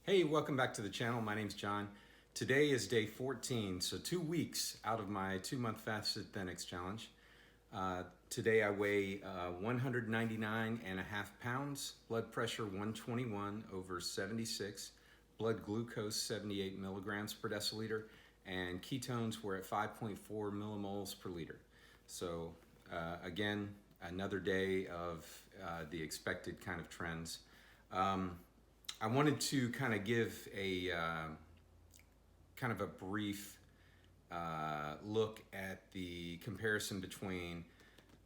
Hey, welcome back to the channel. My name's John. Today is day 14, so 2 weeks out of my 2-month Fasted-Thenics challenge. Today I weigh 199.5 pounds, blood pressure 121 over 76, blood glucose 78 milligrams per deciliter, and ketones were at 5.4 millimoles per liter. So again, another day of the expected kind of trends. I wanted to kind of give a kind of a brief look at the comparison between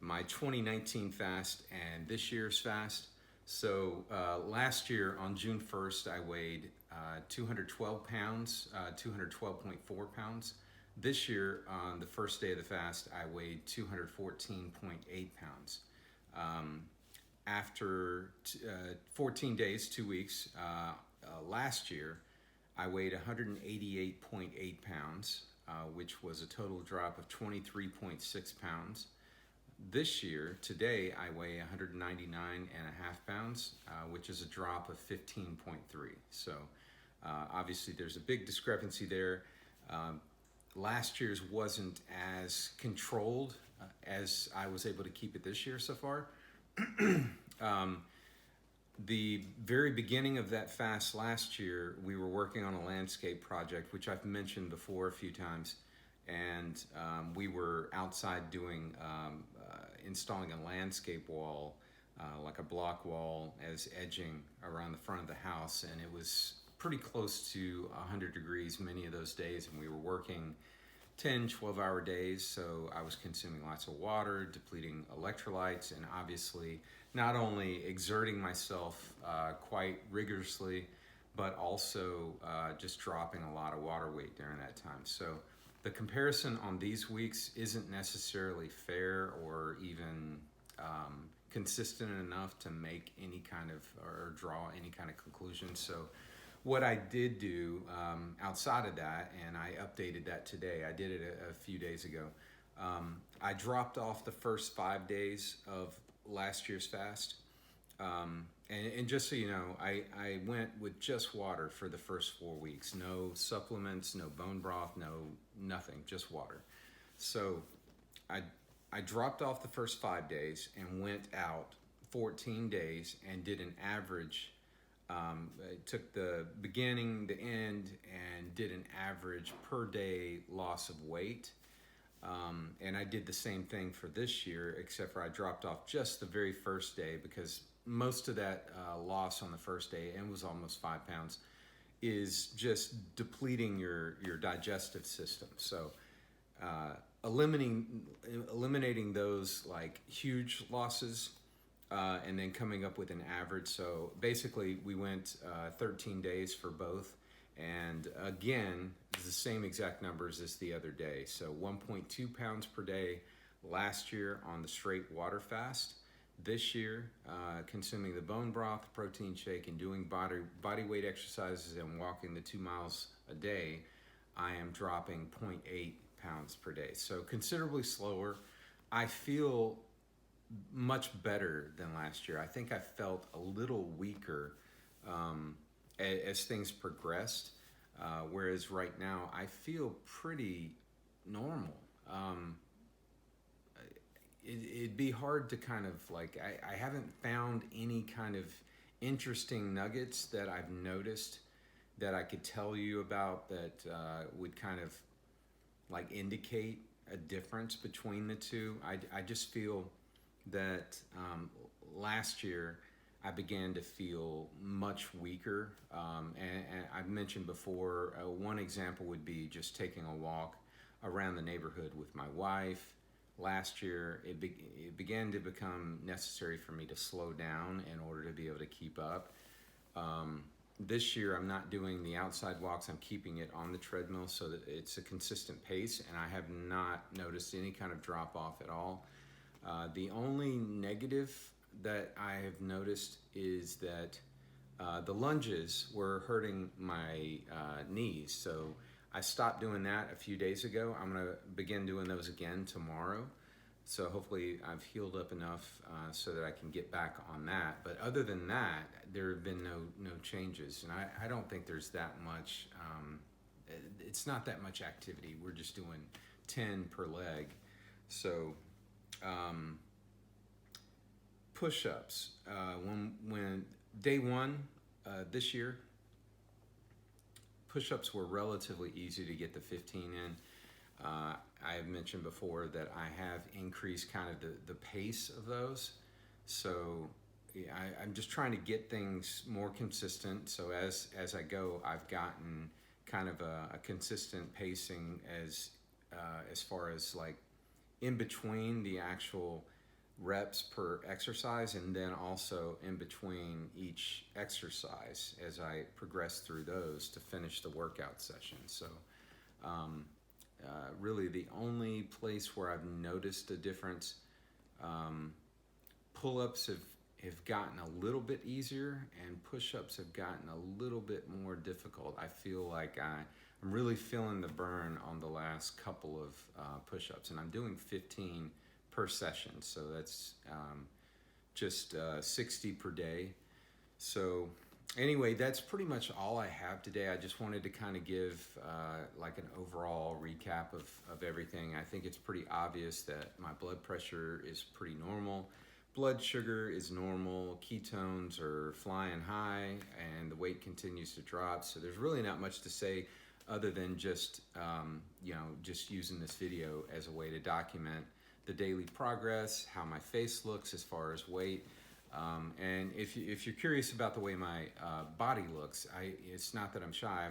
my 2019 fast and this year's fast. So last year on June 1st, I weighed 212 pounds, 212.4 pounds. This year on the first day of the fast, I weighed 214.8 pounds. After 14 days, 2 weeks, last year, I weighed 188.8 pounds, which was a total drop of 23.6 pounds. This year, today, I weigh 199.5 pounds, which is a drop of 15.3. So obviously there's a big discrepancy there. Last year's wasn't as controlled as I was able to keep it this year so far. The very beginning of that fast last year, we were working on a landscape project, which I've mentioned before a few times, and we were outside doing installing a landscape wall, like a block wall as edging around the front of the house, and it was pretty close to 100 degrees many of those days, and we were working 10, 12-hour days, so I was consuming lots of water, depleting electrolytes, and obviously not only exerting myself quite rigorously, but also just dropping a lot of water weight during that time. So the comparison on these weeks isn't necessarily fair or even consistent enough to make any kind of, or draw any kind of conclusion. So what I did do outside of that, and I updated that today, I did it a few days ago, I dropped off the first 5 days of last year's fast. And just so you know, I went with just water for the first 4 weeks. No supplements, no bone broth, nothing, just water. So I dropped off the first 5 days and went out 14 days and did an average. I took the beginning, the end, and did an average per day loss of weight. And I did the same thing for this year, except for I dropped off just the very first day, because most of that loss on the first day, and was almost 5 pounds, is just depleting your digestive system. So eliminating those like huge losses, and then coming up with an average. So basically we went 13 days for both, and again the same exact numbers as the other day. So 1.2 pounds per day last year on the straight water fast. This year, consuming the bone broth, protein shake, and doing body weight exercises and walking the 2 miles a day, I am dropping 0.8 pounds per day. So considerably slower. I feel much better than last year. I think I felt a little weaker as things progressed, whereas right now I feel pretty normal. It'd be hard to kind of like, I haven't found any kind of interesting nuggets that I've noticed that I could tell you about that would kind of like indicate a difference between the two. I just feel that last year I began to feel much weaker, and I've mentioned before, one example would be just taking a walk around the neighborhood with my wife. Last year it began to become necessary for me to slow down in order to be able to keep up. This year I'm not doing the outside walks, I'm keeping it on the treadmill so that it's a consistent pace, and I have not noticed any kind of drop off at all. The only negative that I have noticed is that the lunges were hurting my knees. So I stopped doing that a few days ago. I'm gonna begin doing those again tomorrow. So hopefully I've healed up enough so that I can get back on that. But other than that, there have been no changes, and I don't think there's that much. It's not that much activity. We're just doing 10 per leg. So push-ups. When day one this year, push-ups were relatively easy to get the 15 in. I have mentioned before that I have increased kind of the pace of those. So yeah, I'm just trying to get things more consistent. So as I go, I've gotten kind of a consistent pacing as far as like in between the actual reps per exercise, and then also in between each exercise as I progress through those to finish the workout session. So really the only place where I've noticed a difference, pull-ups have gotten a little bit easier, and push-ups have gotten a little bit more difficult. I feel like I'm really feeling the burn on the last couple of push-ups, and I'm doing 15 per session, so that's just 60 per day. So anyway, that's pretty much all I have today. I just wanted to kind of give like an overall recap of everything. I think it's pretty obvious that my blood pressure is pretty normal. Blood sugar is normal, ketones are flying high, and the weight continues to drop. So there's really not much to say other than just, just using this video as a way to document the daily progress, how my face looks as far as weight. And if you're curious about the way my body looks, it's not that I'm shy.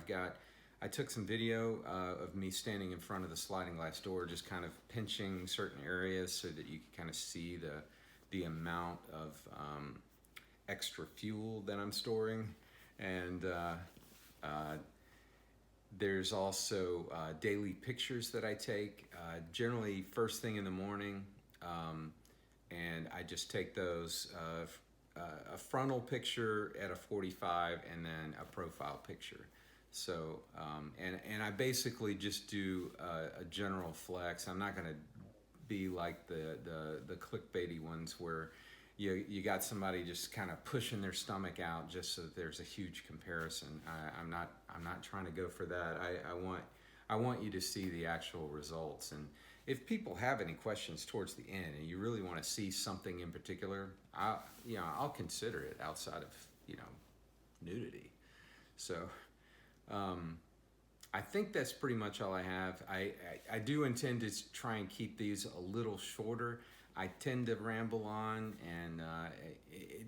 I took some video of me standing in front of the sliding glass door, just kind of pinching certain areas so that you can kind of see the amount of extra fuel that I'm storing. And there's also daily pictures that I take, generally first thing in the morning, and I just take those, a frontal picture at a 45 and then a profile picture. So, and I basically just do a general flex. I'm not gonna be like the clickbaity ones where you got somebody just kind of pushing their stomach out just so that there's a huge comparison. I'm not trying to go for that. I want you to see the actual results. And if people have any questions towards the end and you really want to see something in particular, I'll consider it outside of nudity. So I think that's pretty much all I have. I do intend to try and keep these a little shorter. I tend to ramble on, and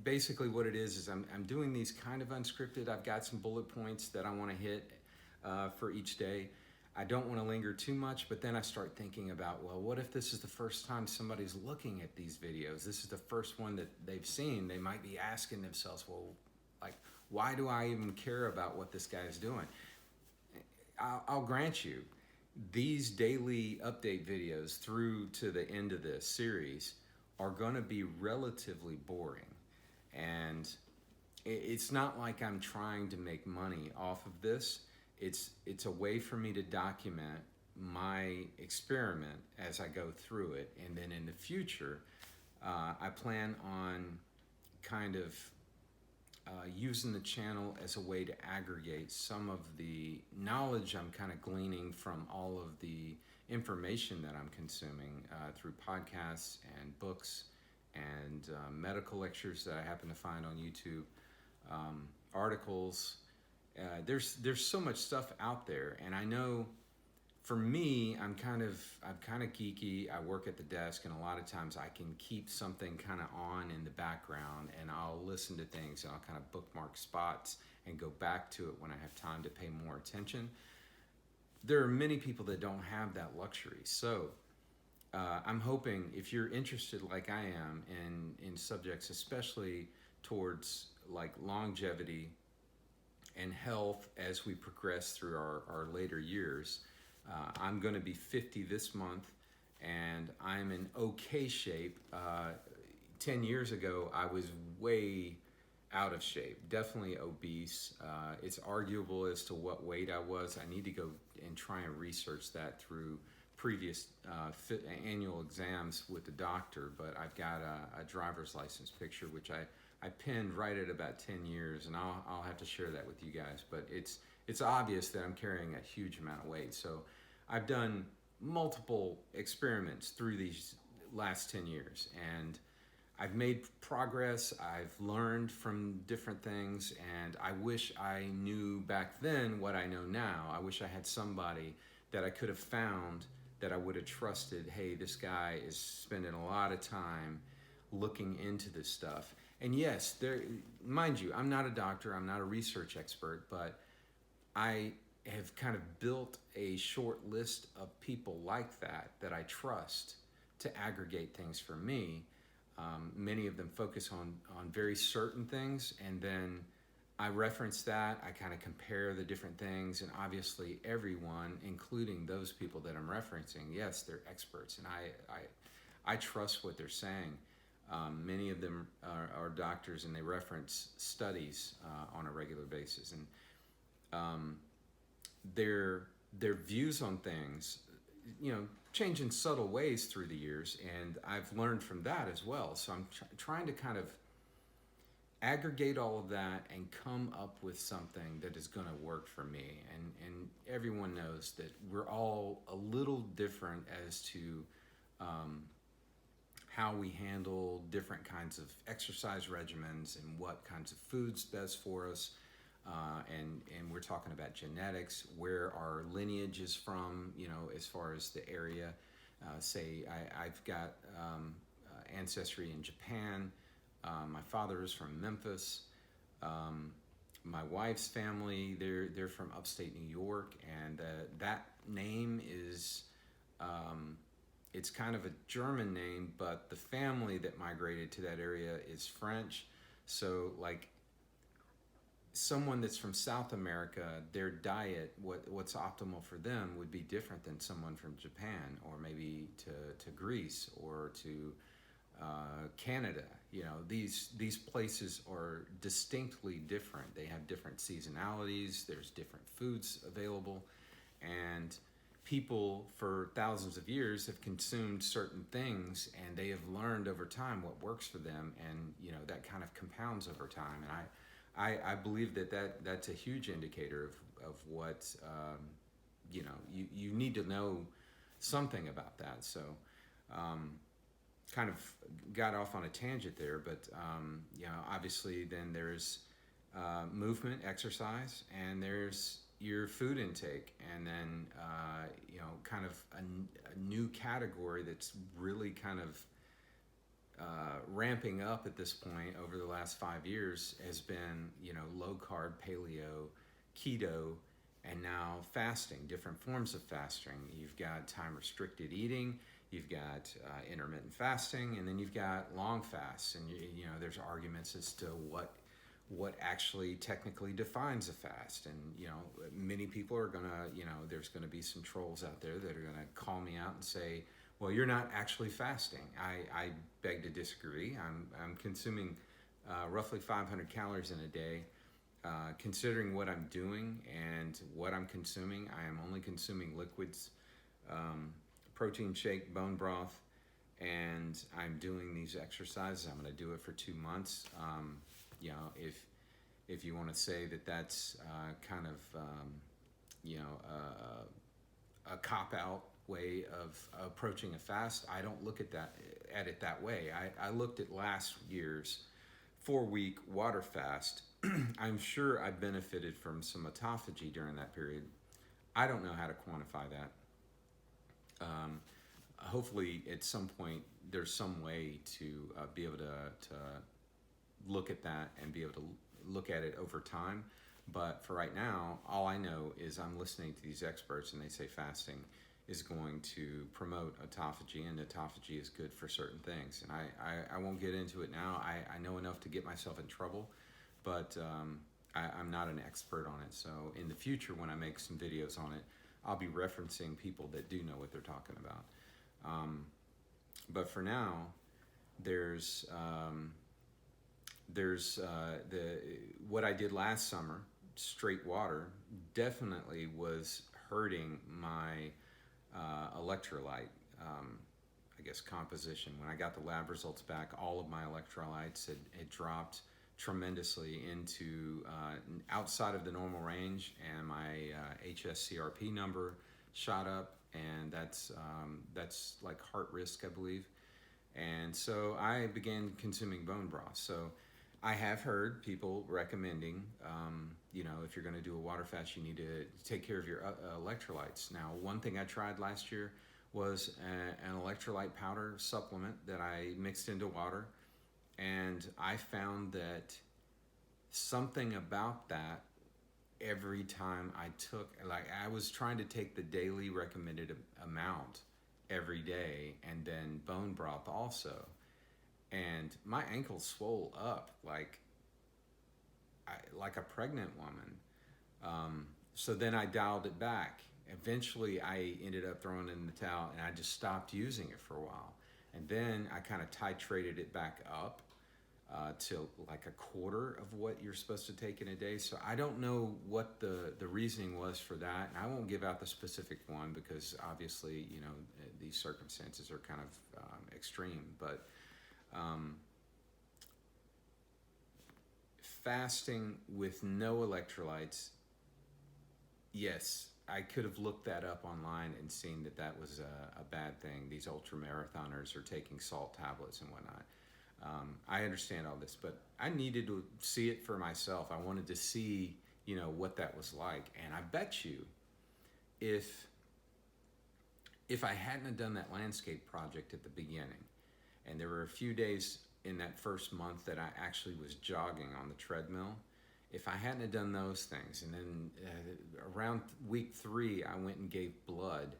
basically what it is I'm doing these kind of unscripted. I've got some bullet points that I want to hit for each day. I don't want to linger too much, but then I start thinking about, well, what if this is the first time somebody's looking at these videos? This is the first one that they've seen. They might be asking themselves, well, like, why do I even care about what this guy's doing? I'll grant you, these daily update videos through to the end of this series are going to be relatively boring. And it's not like I'm trying to make money off of this. It's a way for me to document my experiment as I go through it. And then in the future, I plan on kind of using the channel as a way to aggregate some of the knowledge I'm kind of gleaning from all of the information that I'm consuming through podcasts and books and medical lectures that I happen to find on YouTube, articles. There's so much stuff out there, and I know for me, I'm kind of geeky. I work at the desk, and a lot of times I can keep something kind of on in the background, and I'll listen to things, and I'll kind of bookmark spots and go back to it when I have time to pay more attention. There are many people that don't have that luxury. So I'm hoping, if you're interested like I am in subjects, especially towards like longevity and health as we progress through our later years, I'm going to be 50 this month, and I'm in okay shape. 10 years ago, I was way out of shape, definitely obese. It's arguable as to what weight I was. I need to go and try and research that through previous annual exams with the doctor, but I've got a driver's license picture, which I pinned right at about 10 years, and I'll have to share that with you guys. But it's obvious that I'm carrying a huge amount of weight. So I've done multiple experiments through these last 10 years, and I've made progress. I've learned from different things, and I wish I knew back then what I know now. I wish I had somebody that I could have found that I would have trusted. Hey, this guy is spending a lot of time looking into this stuff. And yes, mind you, I'm not a doctor, I'm not a research expert, but I have kind of built a short list of people like that I trust to aggregate things for me. Many of them focus on very certain things, and then I reference that. I kind of compare the different things, and obviously everyone, including those people that I'm referencing, yes, they're experts, and I trust what they're saying. Many of them are doctors, and they reference studies on a regular basis, and their views on things, change in subtle ways through the years, and I've learned from that as well. So I'm trying to kind of aggregate all of that and come up with something that is going to work for me. And everyone knows that we're all a little different as to how we handle different kinds of exercise regimens and what kinds of foods best for us. And we're talking about genetics, where our lineage is from, as far as the area. I've got ancestry in Japan. My father is from Memphis. My wife's family, they're from upstate New York, and that name is, it's kind of a German name, but the family that migrated to that area is French. So like, someone that's from South America, their diet, what's optimal for them would be different than someone from Japan, or maybe to Greece, or to Canada. These places are distinctly different. They have different seasonalities, there's different foods available, and people for thousands of years have consumed certain things, and they have learned over time what works for them, and that kind of compounds over time. And I believe that's a huge indicator of what, you need to know something about that. So kind of got off on a tangent there, but obviously then there's movement, exercise, and there's your food intake, and then kind of a new category that's really kind of ramping up at this point over the last 5 years has been, low carb, paleo, keto, and now fasting, different forms of fasting. You've got time restricted eating, you've got intermittent fasting, and then you've got long fasts. And there's arguments as to what actually technically defines a fast. And many people are gonna, there's gonna be some trolls out there that are gonna call me out and say, well, you're not actually fasting. I beg to disagree. I'm consuming roughly 500 calories in a day. Considering what I'm doing and what I'm consuming, I am only consuming liquids, protein shake, bone broth, and I'm doing these exercises. I'm going to do it for 2 months. If you want to say that that's kind of a cop-out way of approaching a fast, I don't look at it that way. I looked at last year's 4-week water fast. I'm sure I benefited from some autophagy during that period. I don't know how to quantify that. Hopefully at some point there's some way to be able to look at that and be able to look at it over time. But for right now, all I know is I'm listening to these experts, and they say fasting is going to promote autophagy, and autophagy is good for certain things. And I won't get into it now. I know enough to get myself in trouble, but I'm not an expert on it. So in the future, when I make some videos on it, I'll be referencing people that do know what they're talking about. But for now, there's what I did last summer, straight water, definitely was hurting my electrolyte, I guess, composition. When I got the lab results back, all of my electrolytes had dropped tremendously into outside of the normal range, and my HSCRP number shot up, and that's like heart risk, I believe. And so I began consuming bone broth. So I have heard people recommending, if you're going to do a water fast, you need to take care of your electrolytes. Now, one thing I tried last year was an electrolyte powder supplement that I mixed into water, and I found that something about that every time I took, like I was trying to take the daily recommended amount every day, and then bone broth also, and my ankles swole up like a pregnant woman. So then I dialed it back. Eventually I ended up throwing in the towel, and I just stopped using it for a while, and then I kind of titrated it back up to like a quarter of what you're supposed to take in a day. So I don't know what the reasoning was for that, and I won't give out the specific one because obviously these circumstances are kind of extreme. But fasting with no electrolytes, yes, I could have looked that up online and seen that was a bad thing. These ultra marathoners are taking salt tablets and whatnot. I understand all this, but I needed to see it for myself. I wanted to see, what that was like. And I bet you, if I hadn't have done that landscape project at the beginning, and there were a few days in that first month that I actually was jogging on the treadmill, if I hadn't have done those things, and then around week 3, I went and gave blood.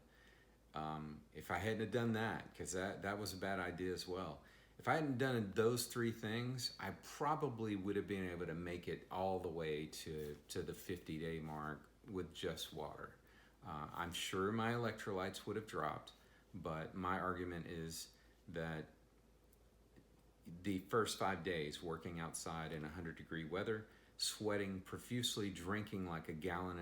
If I hadn't have done that, because that was a bad idea as well. If I hadn't done those 3 things, I probably would have been able to make it all the way to the 50-day mark with just water. I'm sure my electrolytes would have dropped, but my argument is that the first 5 days working outside in 100-degree weather, sweating profusely, drinking like 1.5 gallons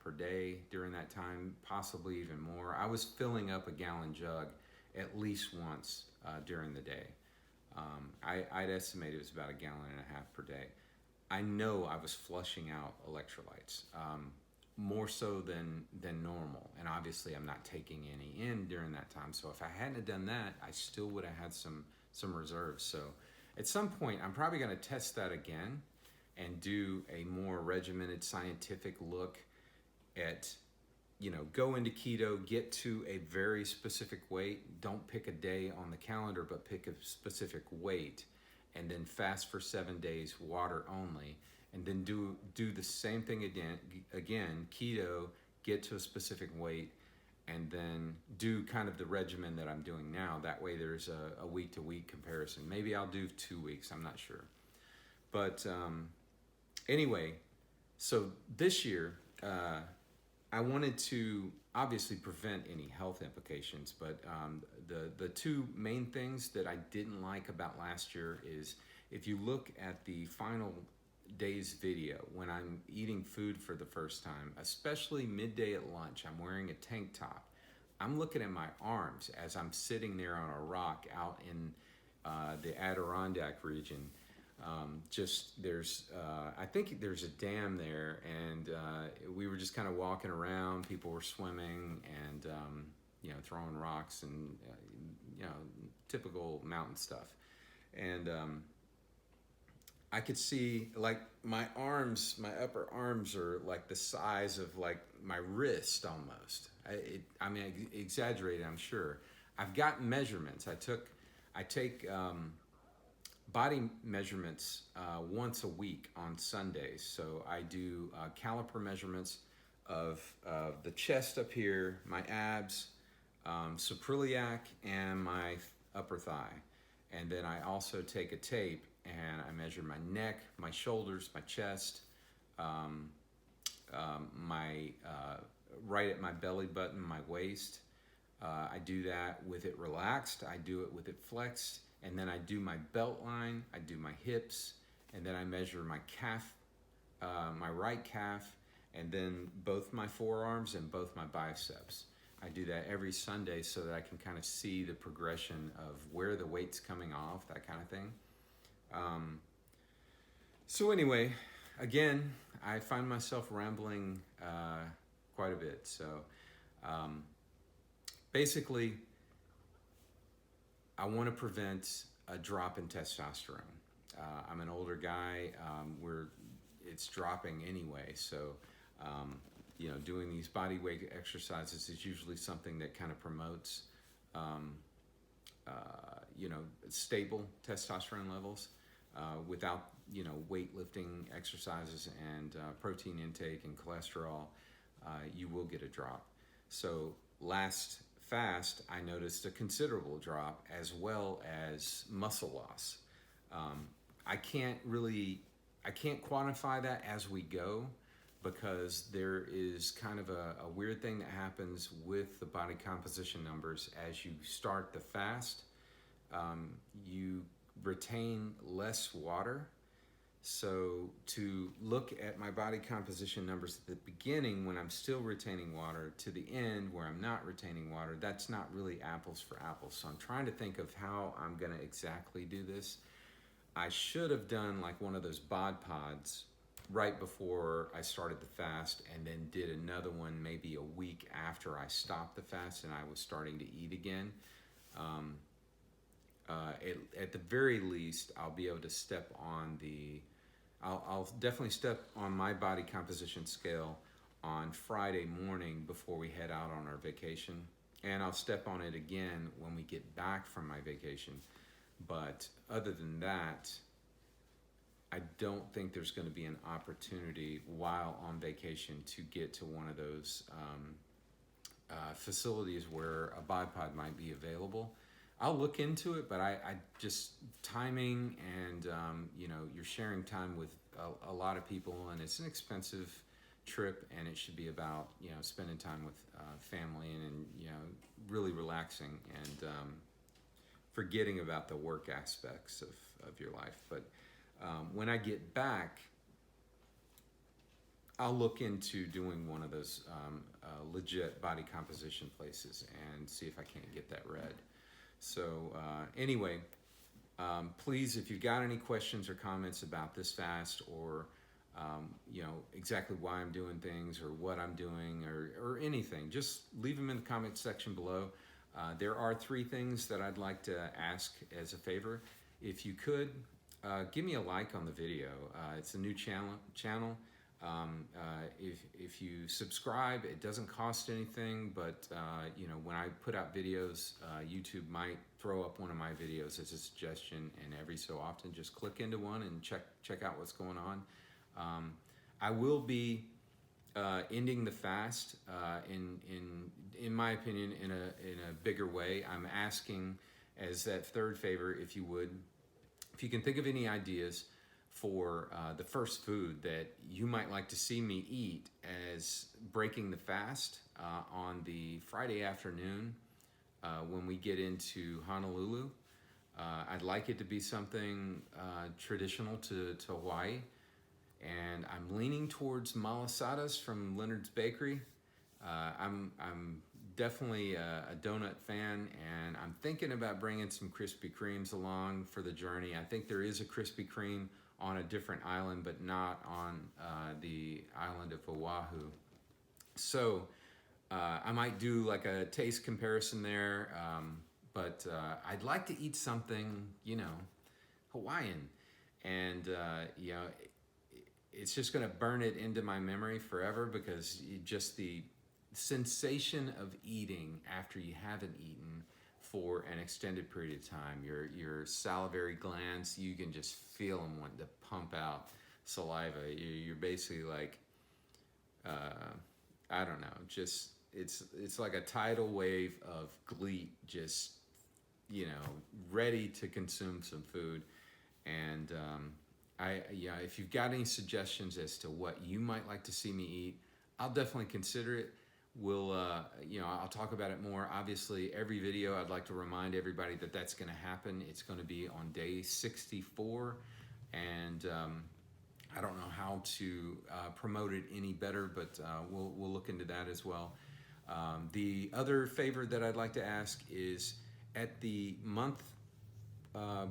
per day during that time, possibly even more. I was filling up a gallon jug at least once during the day. I'd estimate it was about 1.5 gallons per day. I know I was flushing out electrolytes, more so than normal. And obviously I'm not taking any in during that time. So if I hadn't have done that, I still would have had some reserves. So at some point, I'm probably going to test that again and do a more regimented scientific look at, go into keto, get to a very specific weight. Don't pick a day on the calendar, but pick a specific weight, and then fast for 7 days, water only, and then do the same thing again, keto, get to a specific weight, and then do kind of the regimen that I'm doing now. That way there's a week-to-week comparison. Maybe I'll do 2 weeks, I'm not sure. But anyway, so this year, I wanted to obviously prevent any health implications, but the 2 main things that I didn't like about last year is if you look at the final day's video, when I'm eating food for the first time, especially midday at lunch, I'm wearing a tank top. I'm looking at my arms as I'm sitting there on a rock out in the Adirondack region. I think there's a dam there, and we were just kind of walking around. People were swimming and throwing rocks and typical mountain stuff. And I could see like my upper arms are like the size of like my wrist almost. I exaggerated, I'm sure. I've got measurements. I take body measurements once a week on Sundays. So I do caliper measurements of the chest up here, my abs, suprailiac, and my upper thigh. And then I also take a tape and I measure my neck, my shoulders, my chest, my right at my belly button, my waist. I do that with it relaxed. I do it with it flexed. And then I do my belt line, I do my hips, and then I measure my calf, my right calf, and then both my forearms and both my biceps. I do that every Sunday so that I can kind of see the progression of where the weight's coming off, that kind of thing. So anyway, again, I find myself rambling quite a bit. So basically, I want to prevent a drop in testosterone. I'm an older guy. It's dropping anyway. So, doing these body weight exercises is usually something that kind of promotes, stable testosterone levels without, weightlifting exercises and protein intake and cholesterol. You will get a drop. So last fast, I noticed a considerable drop as well as muscle loss. I can't quantify that as we go because there is kind of a weird thing that happens with the body composition numbers as you start the fast. You retain less water. So to look at my body composition numbers at the beginning when I'm still retaining water to the end where I'm not retaining water, that's not really apples for apples. So I'm trying to think of how I'm going to exactly do this. I should have done like one of those bod pods right before I started the fast and then did another one maybe a week after I stopped the fast and I was starting to eat again. At the very least, I'll be able to step on I'll definitely step on my body composition scale on Friday morning before we head out on our vacation. And I'll step on it again when we get back from my vacation. But other than that, I don't think there's going to be an opportunity while on vacation to get to one of those facilities where a bod pod might be available. I'll look into it, but I just timing and you're sharing time with a lot of people, and it's an expensive trip, and it should be about spending time with family and really relaxing and forgetting about the work aspects of your life. But when I get back, I'll look into doing one of those legit body composition places and see if I can't get that read. So anyway, please, if you've got any questions or comments about this fast or, exactly why I'm doing things or what I'm doing or anything, just leave them in the comment section below. There are 3 things that I'd like to ask as a favor. If you could, give me a like on the video. It's a new channel. If you subscribe, it doesn't cost anything, but when I put out videos, YouTube might throw up one of my videos as a suggestion, and every so often just click into one and check out what's going on. I will be ending the fast in my opinion in a bigger way. I'm asking as that 3rd favor, if you can think of any ideas for the first food that you might like to see me eat as breaking the fast on the Friday afternoon when we get into Honolulu. I'd like it to be something traditional to Hawaii, and I'm leaning towards malasadas from Leonard's Bakery. I'm definitely a donut fan, and I'm thinking about bringing some Krispy Kremes along for the journey. I think there is a Krispy Kreme on a different island, but not on the island of Oahu. So I might do like a taste comparison there, but I'd like to eat something, Hawaiian. And, it's just going to burn it into my memory forever because just the sensation of eating after you haven't eaten for an extended period of time, your salivary glands, you can just feel them wanting to pump out saliva. You're basically like, I don't know, just it's like a tidal wave of glee, just ready to consume some food. And if you've got any suggestions as to what you might like to see me eat, I'll definitely consider it. I'll talk about it more. Obviously, every video, I'd like to remind everybody that that's going to happen. It's going to be on day 64, and I don't know how to promote it any better, but we'll look into that as well. The other favor that I'd like to ask is at the month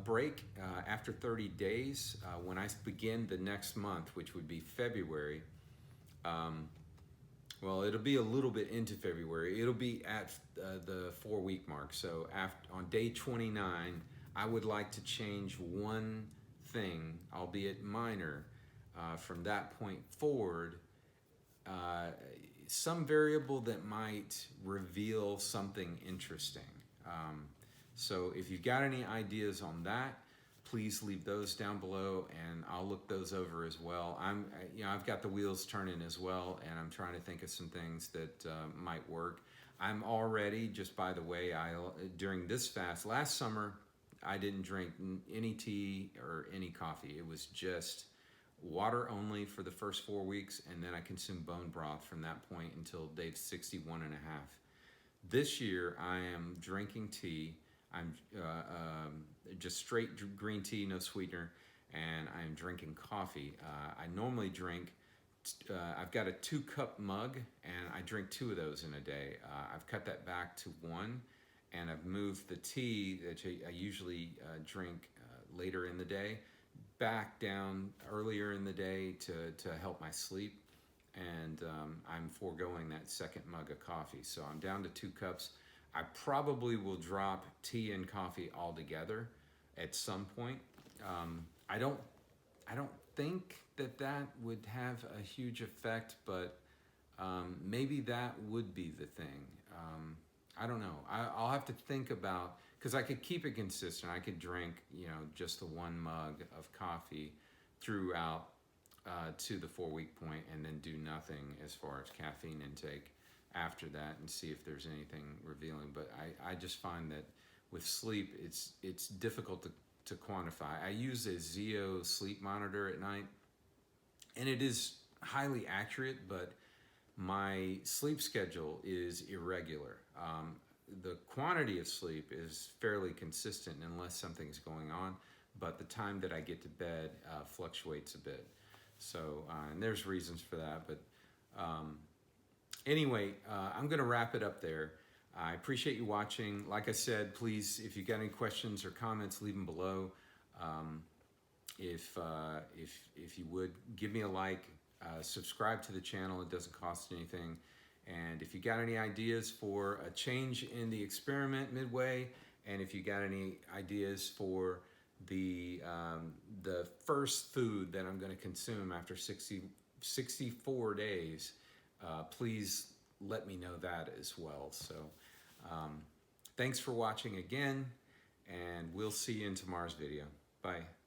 break after 30 days, when I begin the next month, which would be February, well, it'll be a little bit into February. It'll be at the 4-week mark. So on day 29, I would like to change one thing, albeit minor, from that point forward. Some variable that might reveal something interesting. So if you've got any ideas on that, please leave those down below, and I'll look those over as well. I've got the wheels turning as well, and I'm trying to think of some things that might work. I'm already, just by the way, during this fast last summer, I didn't drink any tea or any coffee. It was just water only for the first 4 weeks, and then I consumed bone broth from that point until day 61 and a half. This year, I am drinking tea. I'm just straight green tea, no sweetener, and I'm drinking coffee. I normally drink, I've got a 2-cup mug, and I drink 2 of those in a day. I've cut that back to 1, and I've moved the tea that I usually drink later in the day back down earlier in the day to help my sleep, and I'm foregoing that second mug of coffee. So I'm down to 2 cups. I probably will drop tea and coffee altogether at some point. I don't think that would have a huge effect, but maybe that would be the thing. I don't know. I'll have to think about, because I could keep it consistent. I could drink, just the 1 mug of coffee throughout to the 4-week point, and then do nothing as far as caffeine intake after that, and see if there's anything revealing. But I just find that with sleep, it's difficult to quantify. I use a Zeo sleep monitor at night, and it is highly accurate, but my sleep schedule is irregular. The quantity of sleep is fairly consistent unless something's going on, but the time that I get to bed fluctuates a bit. So, and there's reasons for that, but anyway, I'm going to wrap it up there. I appreciate you watching. Like I said, please, if you got any questions or comments, leave them below. If you would, give me a like, subscribe to the channel. It doesn't cost anything. And if you got any ideas for a change in the experiment midway, and if you got any ideas for the first food that I'm going to consume after 64 days, please let me know that as well. So thanks for watching again, and we'll see you in tomorrow's video. Bye.